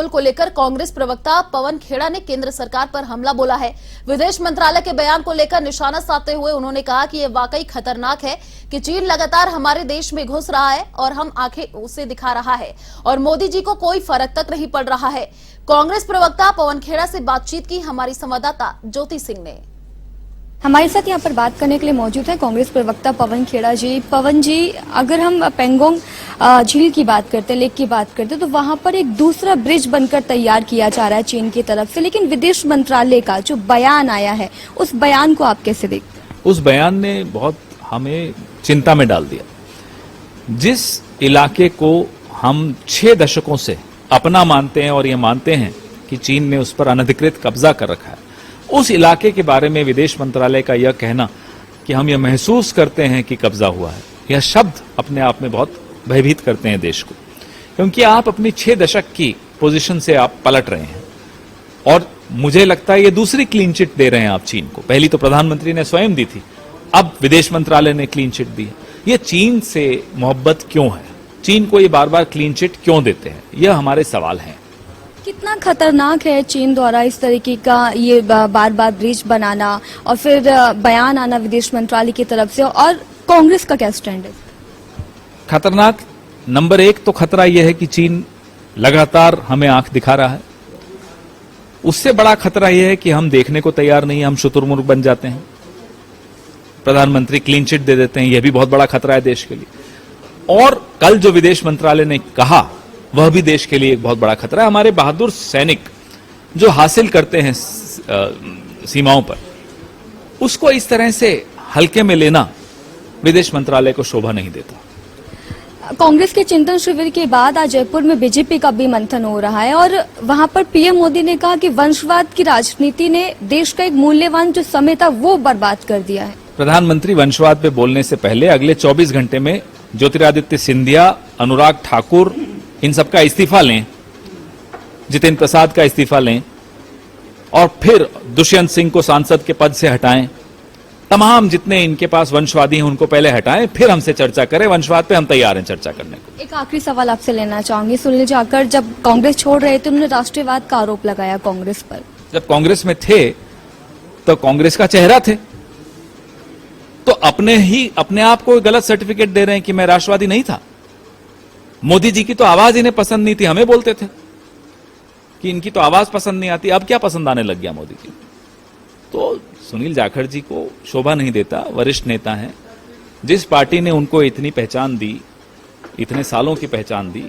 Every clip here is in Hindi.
पेट्रोल को लेकर कांग्रेस प्रवक्ता पवन खेड़ा ने केंद्र सरकार पर हमला बोला है। विदेश मंत्रालय के बयान को लेकर निशाना साधते हुए उन्होंने कहा कि यह वाकई खतरनाक है कि चीन लगातार हमारे देश में घुस रहा है और हम आंखें उसे दिखा रहा है और मोदी जी को कोई फर्क तक नहीं पड़ रहा है। कांग्रेस प्रवक्ता पवन खेड़ा से बातचीत की हमारी संवाददाता ज्योति सिंह ने। हमारे साथ यहाँ पर बात करने के लिए मौजूद है कांग्रेस प्रवक्ता पवन खेड़ा जी। पवन जी, अगर हम पेंगोंग झील की बात करते हैं, लेक की बात करते हैं, तो वहां पर एक दूसरा ब्रिज बनकर तैयार किया जा रहा है चीन की तरफ से, लेकिन विदेश मंत्रालय का जो बयान आया है उस बयान को आप कैसे देखते हैं? उस बयान ने बहुत हमें चिंता में डाल दिया। जिस इलाके को हम 6 दशकों से अपना मानते हैं और ये मानते हैं कि चीन ने उस पर अनधिकृत कब्जा कर रखा है, उस इलाके के बारे में विदेश मंत्रालय का यह कहना कि हम यह महसूस करते हैं कि कब्जा हुआ है, यह शब्द अपने आप में बहुत भयभीत करते हैं देश को, क्योंकि आप अपनी 6 दशक की पोजीशन से आप पलट रहे हैं और मुझे लगता है ये दूसरी क्लीन चिट दे रहे हैं आप चीन को। पहली तो प्रधानमंत्री ने स्वयं दी थी, अब विदेश मंत्रालय ने क्लीन चिट दी है। ये चीन से मोहब्बत क्यों है? चीन को ये बार बार क्लीन चिट क्यों देते हैं? यह हमारे सवाल हैं। कितना खतरनाक है चीन द्वारा इस तरीके का ये बार बार ब्रिज बनाना और फिर बयान आना विदेश मंत्रालय की तरफ से, और कांग्रेस का क्या स्टैंड है? खतरनाक नंबर 1 तो खतरा यह है कि चीन लगातार हमें आंख दिखा रहा है। उससे बड़ा खतरा यह है कि हम देखने को तैयार नहीं, हम शुतुरमुर्ग बन जाते हैं, प्रधानमंत्री क्लीन चिट दे देते हैं। यह भी बहुत बड़ा खतरा है देश के लिए। और कल जो विदेश मंत्रालय ने कहा वह भी देश के लिए एक बहुत बड़ा खतरा है। हमारे बहादुर सैनिक जो हासिल करते हैं सीमाओं पर, उसको इस तरह से हल्के में लेना विदेश मंत्रालय को शोभा नहीं देता। कांग्रेस के चिंतन शिविर के बाद आज जयपुर में बीजेपी का भी मंथन हो रहा है और वहां पर पीएम मोदी ने कहा कि वंशवाद की राजनीति ने देश का एक मूल्यवान जो समय था वो बर्बाद कर दिया है। प्रधानमंत्री वंशवाद पे बोलने से पहले अगले 24 घंटे में ज्योतिरादित्य सिंधिया, अनुराग ठाकुर, इन सबका इस्तीफा लें, जितेंद्र प्रसाद का इस्तीफा लें और फिर दुष्यंत सिंह को सांसद के पद से हटाएं। तमाम जितने इनके पास वंशवादी हैं उनको पहले हटाएं, फिर हमसे चर्चा करें। वंशवाद पे हम तैयार हैं चर्चा करने को। एक आखिरी सवाल आपसे लेना चाहूंगी। सुनील जाखड़ जब कांग्रेस छोड़ रहे थे उन्होंने राष्ट्रवाद का आरोप लगाया कांग्रेस पर। जब कांग्रेस में थे तो कांग्रेस का चेहरा थे, तो अपने आप को गलत सर्टिफिकेट दे रहे हैं कि मैं राष्ट्रवादी नहीं था। मोदी जी की तो आवाज इन्हें पसंद नहीं थी, हमें बोलते थे कि इनकी तो आवाज पसंद नहीं आती, अब क्या पसंद आने लग गया मोदी जी। तो सुनील जाखड़ जी को शोभा नहीं देता। वरिष्ठ नेता हैं, जिस पार्टी ने उनको इतनी पहचान दी, इतने सालों की पहचान दी,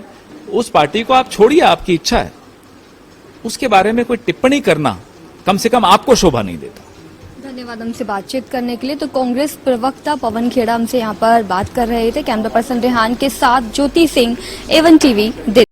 उस पार्टी को आप छोड़िए, आपकी इच्छा है। उसके बारे में कोई टिप्पणी करना कम से कम आपको शोभा नहीं देता। धन्यवाद हमसे बातचीत करने के लिए। तो कांग्रेस प्रवक्ता पवन खेड़ा हमसे यहाँ पर बात कर रहे थे। कैमरा पर्सन रेहान के साथ ज्योति सिंह, A1 TV।